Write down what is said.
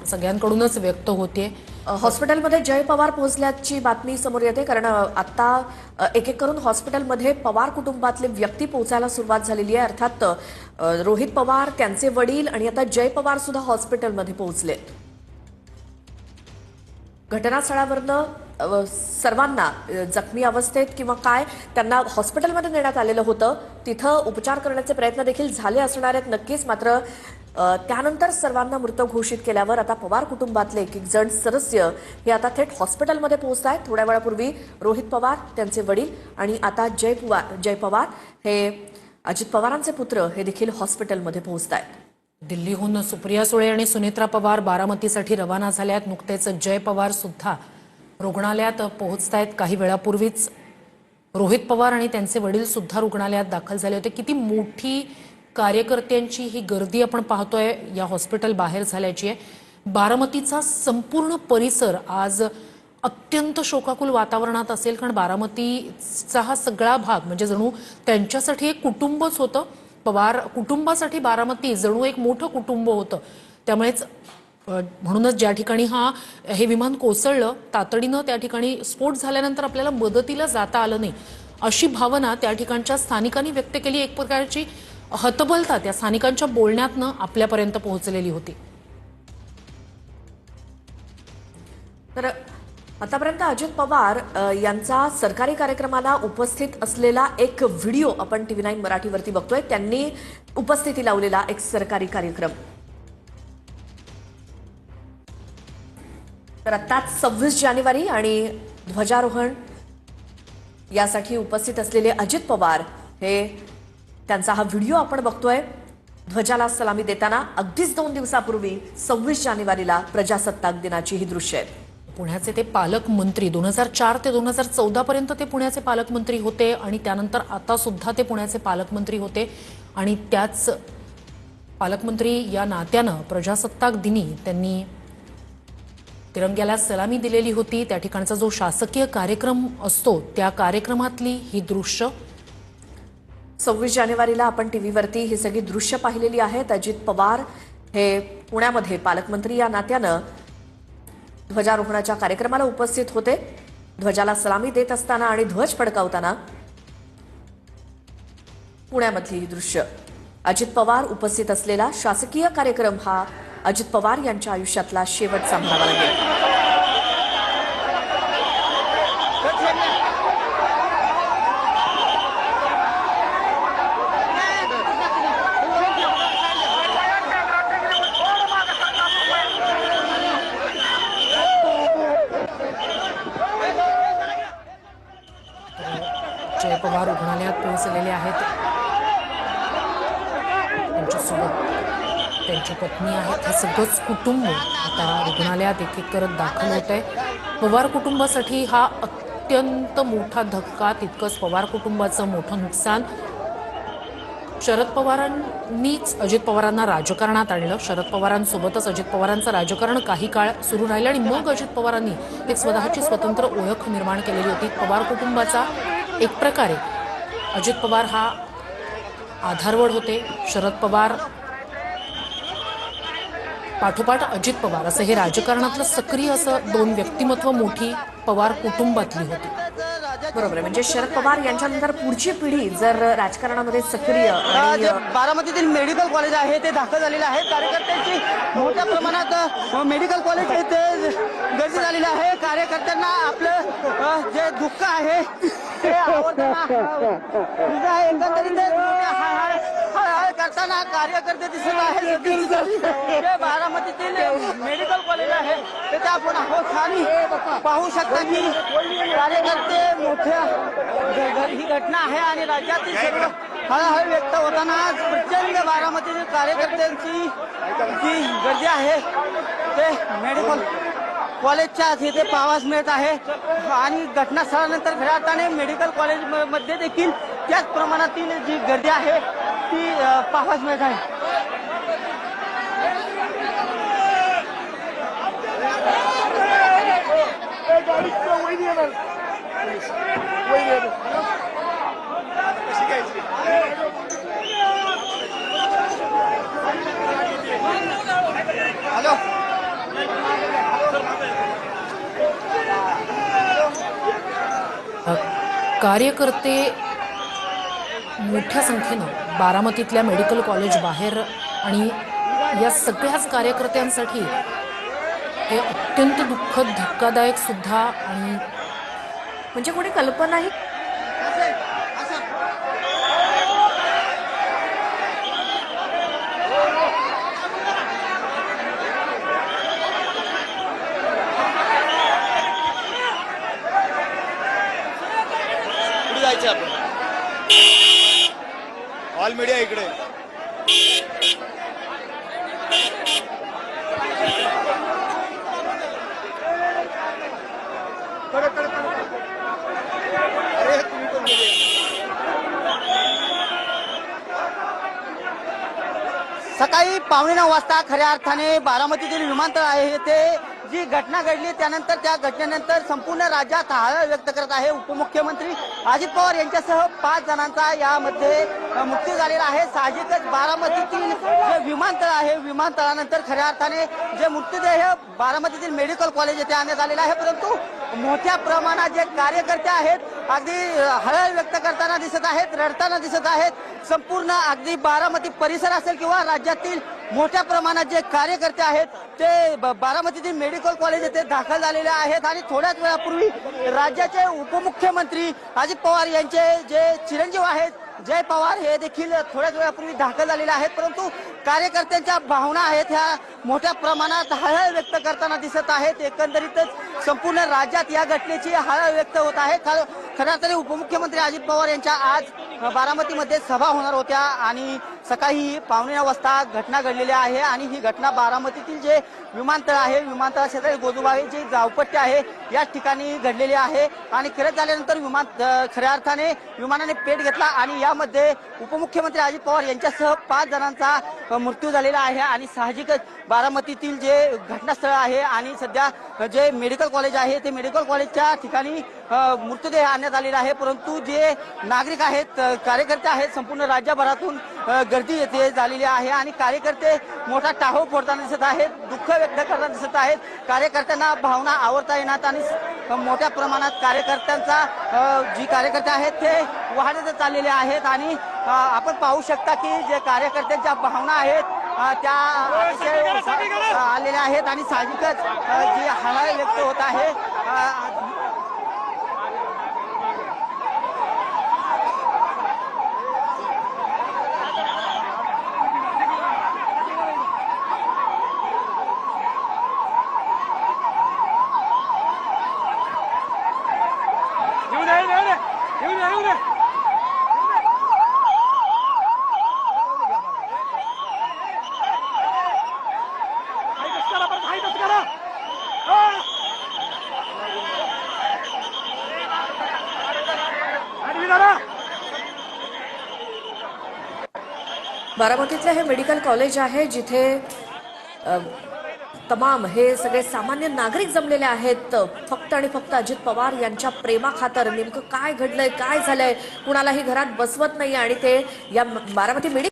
सगळ्यांकडूनच व्यक्त होते। हॉस्पिटलमध्ये जय पवार पोहोचल्याची बातमी समोर येते, कारण आता एक एक करून हॉस्पिटलमध्ये पवार कुटुंबातले व्यक्ती पोहोचायला सुरुवात झालेली आहे। अर्थात रोहित पवार, त्यांचे वडील आणि आता जय पवार सुद्धा हॉस्पिटलमध्ये पोहोचले। घटनास्थळावरनं सर्वांना जखमी अवस्थेत किंवा काय त्यांना हॉस्पिटलमध्ये नेण्यात आलेलं होतं। तिथं उपचार करण्याचे प्रयत्न देखील झाले असणार आहेत नक्कीच, मात्र त्यानंतर सर्वांना मृत घोषित केल्यावर आता पवार कुटुंबातले एक एक जण सदस्य हे आता थेट हॉस्पिटलमध्ये पोहोचत आहेत। थोड्या वेळापूर्वी रोहित पवार, त्यांचे वडील आणि आता जय पवार हे अजित पवारांचे पुत्र हे देखील हॉस्पिटलमध्ये पोहोचत आहेत। दिल्लीहून सुप्रिया सुळे आणि सुनेत्रा पवार बारामतीसाठी रवाना झाल्या आहेत। नुकतेच जय पवार सुद्धा रुग्णालयात पोहोचत आहेत। काही वेळापूर्वीच रोहित पवार आणि त्यांचे वडील सुद्धा रुग्णालयात दाखल झाले होते। किती मोठी कार्यकर्त्यांची ही गर्दी आपण पाहतोय या हॉस्पिटल बाहेर झाल्याची आहे। बारामतीचा संपूर्ण परिसर आज अत्यंत शोकाकुल वातावरणात असेल, कारण बारामतीचा हा सगळा भाग म्हणजे जणू त्यांच्यासाठी एक कुटुंबच होतं। पवार कुटुंबासाठी बारामती जणू एक मोठं कुटुंब होतं। त्यामुळेच म्हणूनच ज्या ठिकाणी हे विमान कोसळलं, तातडीनं त्या ठिकाणी स्फोट झाल्यानंतर आपल्याला मदतीला जाता आलं नाही, अशी भावना त्या ठिकाणच्या स्थानिकांनी व्यक्त केली। एक प्रकारची हतबलता त्या स्थानिकांच्या बोलण्यातनं आपल्यापर्यंत पोहोचलेली होती। तर आतापर्यंत अजित पवार यांचा सरकारी कार्यक्रमाला उपस्थित असलेला एक व्हिडिओ आपण TV9 मराठीवरती बघतोय। त्यांनी उपस्थिती लावलेला एक सरकारी कार्यक्रम। तर आताच 26 जानेवारी आणि ध्वजारोहण यासाठी उपस्थित असलेले अजित पवार हे त्यांचा हा व्हिडिओ आपण बघतोय। ध्वजाला सलामी देताना अगदीच 2 दिवसापूर्वी 26 जानेवारीला प्रजासत्ताक दिनाची ही दृश्य आहेत। पुण्याचे ते पालकमंत्री 2004 ते 2014 पर्यंत ते पुण्याचे पालकमंत्री होते आणि त्यानंतर आता सुद्धा ते पुण्याचे पालकमंत्री होते आणि त्याच पालकमंत्री या नात्यानं प्रजासत्ताक दिनी त्यांनी तिरंग्याला सलामी दिलेली होती। त्या ठिकाणचा जो शासकीय कार्यक्रम असतो त्या कार्यक्रमातली ही दृश्य 26 जानेवारीला आपण टीव्हीवरती ही सगळी दृश्य पाहिलेली आहेत। अजित पवार हे पुण्यामध्ये पालकमंत्री या नात्यानं ध्वजारोहणाच्या कार्यक्रमाला उपस्थित होते। ध्वजाला सलामी देत असताना आणि ध्वज फडकावताना पुण्यामधली ही दृश्य। अजित पवार उपस्थित असलेला शासकीय कार्यक्रम हा अजित पवार यांच्या आयुष्यातला शेवटचा म्हणावा लागेल। जय पवार रुग्णालयात पोहोचलेले आहेत। त्यांच्यासोबत त्यांची पत्नी आहेत, हे सगळंच कुटुंब आता रुग्णालयात एक एक करत दाखल होत आहे। पवार कुटुंबासाठी हा अत्यंत मोठा धक्का, तितकंच पवार कुटुंबाचं मोठं नुकसान। शरद पवारांनीच अजित पवारांना राजकारणात आणलं। शरद पवारांसोबतच अजित पवारांचं राजकारण काही काळ सुरू राहिलं आणि मग अजित पवारांनी एक स्वतःची स्वतंत्र ओळख निर्माण केलेली होती। पवार कुटुंबाचा एक प्रकारे अजित पवार हा आधारवड होते। शरद पवार पाठोपाठ अजित पवार असं हे राजकारणातलं सक्रिय असं 2 व्यक्तिमत्व मोठी पवार कुटुंबातली होती। बरोबर आहे, म्हणजे शरद पवार यांच्यानंतर पुढची पिढी जर राजकारणामध्ये सक्रिय आणि बारामतीतील मेडिकल कॉलेज आहे ते दाखल झालेले आहे। कार्यकर्त्यांची मोठ्या प्रमाणात मेडिकल कॉलेज ते गर्दी झालेली आहे। कार्यकर्त्यांना आपलं जे दुःख आहे ते एकंदरीत करताना कार्यकर्ते दिसत आहेत। बारामतीतील मेडिकल कॉलेज आहे ते आपण आहोत आणि पाहू शकता की कार्यकर्ते मोठ्या ही घटना आहे आणि राज्यातील सर्व हळहळ व्यक्त होताना आज प्रचंड बारामतीतील कार्यकर्त्यांची जी गर्दी आहे ते मेडिकल कॉलेजच्या तिथे पाहावयास मिळत आहे आणि घटनास्थळानंतर खऱ्या अर्थाने मेडिकल कॉलेजमध्ये देखील त्याच प्रमाणातील जी गर्दी आहे ती पाहावयास मिळत आहे। हॅलो कार्यकर्ते मोठ्या संख्येनं बारामतीतल्या मेडिकल कॉलेज बाहेर आणि या सगळ्याच कार्यकर्त्यांसाठी हे अत्यंत दुःखद धक्कादायक सुद्धा आणि म्हणजे कोणी कल्पनाही जायचं आपण ऑल मीडिया इकडे अरे तुम्ही पण मध्ये. सकाळी 9:15 वाजता खऱ्या अर्थाने बारामतीतील विमानतळ आहे ते जी घटना घडली त्यानंतर त्या घटनेनंतर संपूर्ण राज्यात हळहळ व्यक्त करत आहे उपमुख्यमंत्री अजित पवार यांच्यासह 5 जणांचा यामध्ये मृत्यू झालेला आहे। साहजिकच बारामतीतील जे विमानतळ आहे विमानतळानंतर खऱ्या अर्थाने जे मृतदेह बारामतीतील मेडिकल कॉलेज येथे आणण्यात आलेला आहे, परंतु मोठ्या प्रमाणात जे कार्यकर्ते आहेत अगदी हळहळ व्यक्त करताना दिसत आहेत, रडताना दिसत आहेत। संपूर्ण अगदी बारामती परिसर असेल किंवा राज्यातील मोठ्या प्रमाणात जे कार्यकर्ते आहेत ते बारामतीतील मेडिकल कॉलेज येथे दाखल झालेले आहेत आणि थोड्याच वेळापूर्वी राज्याचे उपमुख्यमंत्री अजित पवार यांचे जे चिरंजीव आहेत जय पवार हे देखील थोड्याच वेळापूर्वी दाखल झालेले आहेत, परंतु कार्यकर्त्यांच्या भावना आहेत ह्या मोठ्या प्रमाणात हळहळ व्यक्त करताना दिसत आहेत। एकंदरीतच संपूर्ण राज्यात या घटनेची हळहळ व्यक्त होत आहे। खऱ्या अर्थाने उपमुख्यमंत्री अजित पवार यांच्या आज बारामतीमध्ये सभा होणार होत्या आणि सकाळी 9:15 वाजता घटना घडलेली आहे आणि ही घटना बारामतीतील जे विमानतळ आहे विमानतळ शेजारी गोजूबाई जी गावपट्टी आहे या ठिकाणी घडलेली आहे आणि खरंच झाल्यानंतर खऱ्या अर्थाने विमानाने पेट घेतला आणि यामध्ये उपमुख्यमंत्री अजित पवार यांच्यासह 5 जणांचा मृत्यू झालेला आहे आणि साहजिकच बारामतीतील जे घटनास्थळ आहे आणि सध्या जे मेडिकल कॉलेज आहे ते मेडिकल कॉलेजच्या ठिकाणी मृतदेह आणण्यात आलेला आहे, परंतु जे नागरिक आहेत कार्यकर्ते आहेत संपूर्ण राज्यभरातून गर्दी येथे झालेली आहे आणि कार्यकर्ते मोठा टाहो फोडताना दिसत आहेत, दुःख व्यक्त करताना दिसत आहेत। कार्यकर्त्यांना भावना आवरता येणार आणि मोठ्या प्रमाणात कार्यकर्त्यांचा जी कार्यकर्ते आहेत ते वाहण्यात चाललेले आहेत आणि आपण पाहू शकता की जे कार्यकर्त्यांच्या भावना आहेत त्या आलेल्या आहेत आणि साहजिकच जी हळहळ व्यक्त होत आहे। बारामतीतलं हे मेडिकल कॉलेज आहे जिथे तमाम हे सगळे सामान्य नागरिक जमलेले आहेत फक्त आणि फक्त अजित पवार यांच्या प्रेमाखातर। नेमकं काय घडलंय काय झालंय कुणालाही घरात बसवत नाही आणि ते या बारामती मेडिकल